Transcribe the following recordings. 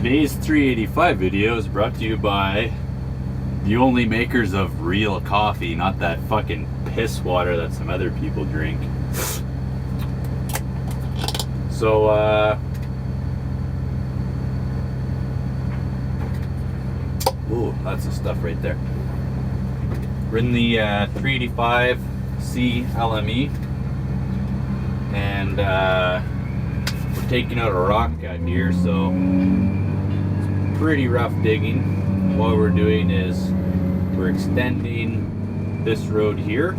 Today's 385 video is brought to you by the only makers of real coffee, not that fucking piss water that some other people drink. So, ooh, that's the stuff right there. We're in the 385C LME, and we're taking out a rock cut here, so it's pretty rough digging. What we're doing is we're extending this road here,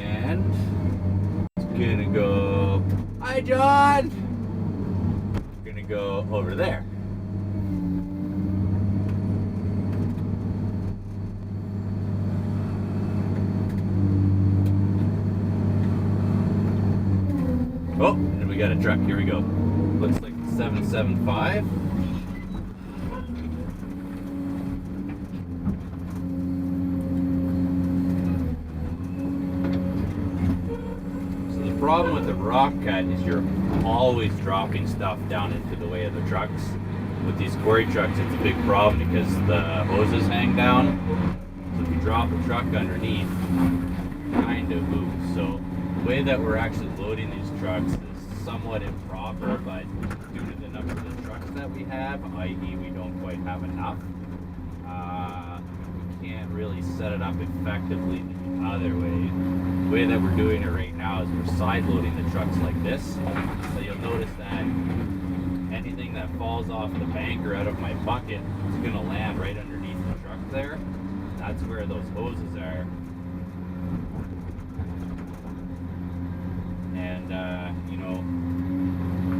and it's gonna go, hi John! It's gonna go over there. Oh, and we got a truck. Here we go. Looks like 775. So the problem with the rock cut is you're always dropping stuff down into the way of the trucks. With these quarry trucks, it's a big problem because the hoses hang down. So if you drop a truck underneath, it kind of moves. So the way that we're actually loading these trucks is somewhat improper, but due to the number of the trucks that we have, i.e. we don't quite have enough, we can't really set it up effectively the other way. The way that we're doing it right now is we're side loading the trucks like this. So you'll notice that anything that falls off the bank or out of my bucket is going to land right underneath the truck there. That's where those hoses are. And you know,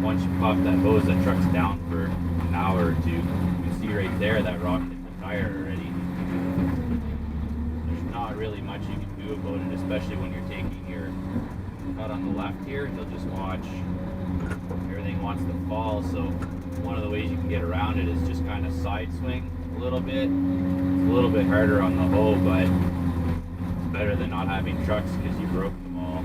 once you pop that hose, that truck's down for an hour or two. You can see right there that rock hit the tire already. There's not really much you can do about it, especially when you're taking your cut on the left here. You'll just watch, everything wants to fall. So one of the ways you can get around it is just kind of side swing a little bit. It's a little bit harder on the hoe, but it's better than not having trucks because you broke them all.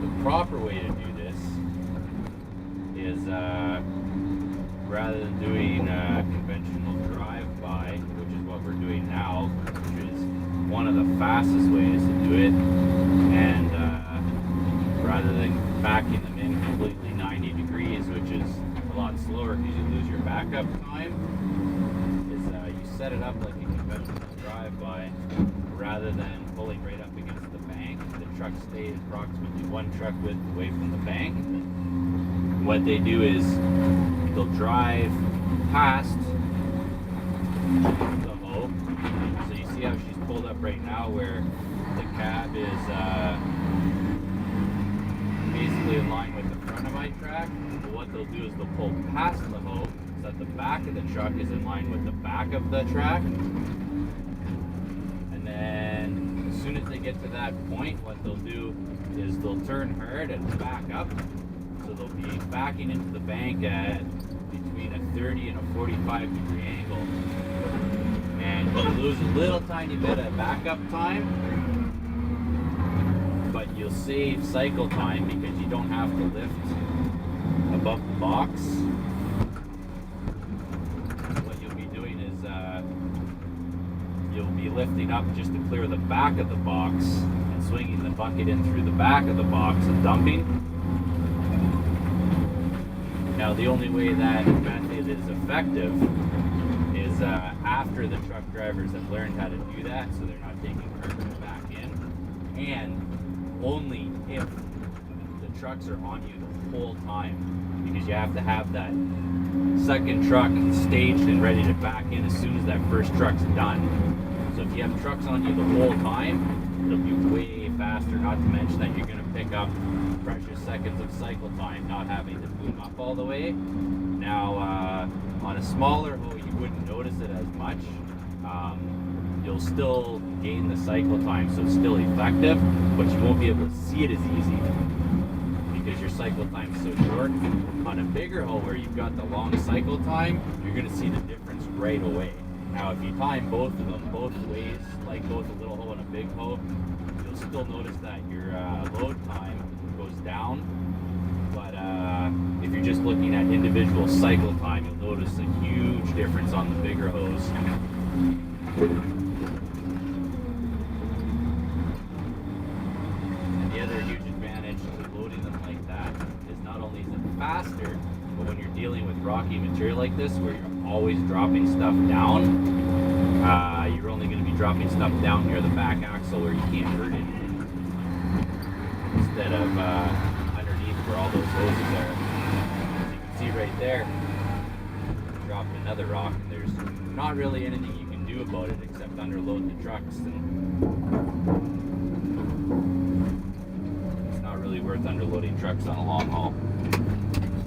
The proper way to do this is rather than doing a conventional drive-by, which is what we're doing now, which is one of the fastest ways to do it, and rather than backing them in completely 90 degrees, which is a lot slower because you lose your backup time, is you set it up like a conventional drive-by rather than pulling right up against the bank. The truck stays approximately one truck width away from the bank. What they do is they'll drive past the hoe. So you see how she's pulled up right now where the cab is basically in line with the front of my track. But what they'll do is they'll pull past the hoe so that the back of the truck is in line with the back of the track. And then as soon as they get to that point, what they'll do is they'll turn hard and back up. So they'll be backing into the bank at between a 30 and a 45 degree angle. And you'll lose a little tiny bit of backup time, but you'll save cycle time because you don't have to lift above the box. What you'll be doing is you'll be lifting up just to clear the back of the box and swinging the bucket in through the back of the box and dumping. Now the only way that method is effective is after the truck drivers have learned how to do that, so they're not taking carbon back in, and only if the trucks are on you the whole time, because you have to have that second truck staged and ready to back in as soon as that first truck's done. So if you have trucks on you the whole time, it'll be way faster, not to mention that you're going to pick up precious seconds of cycle time not having to boom up all the way. Now on a smaller hoe you wouldn't notice it as much. You'll still gain the cycle time, so it's still effective, but you won't be able to see it as easy because your cycle time is so short. On a bigger hoe where you've got the long cycle time, you're going to see the difference right away. Now if you time both of them both ways, like both a little hoe and a big hoe, you'll still notice that your load time goes down But if you're just looking at individual cycle time, you'll notice a huge difference on the bigger hose. And the other huge advantage to loading them like that is not only is it faster, but when you're dealing with rocky material like this, where you're always dropping stuff down, you're only going to be dropping stuff down near the back axle where you can't hurt it, instead of underneath where all those hoses are. As you can see right there, dropping another rock, and there's not really anything you can do about it except underload the trucks, and it's not really worth underloading trucks on a long haul.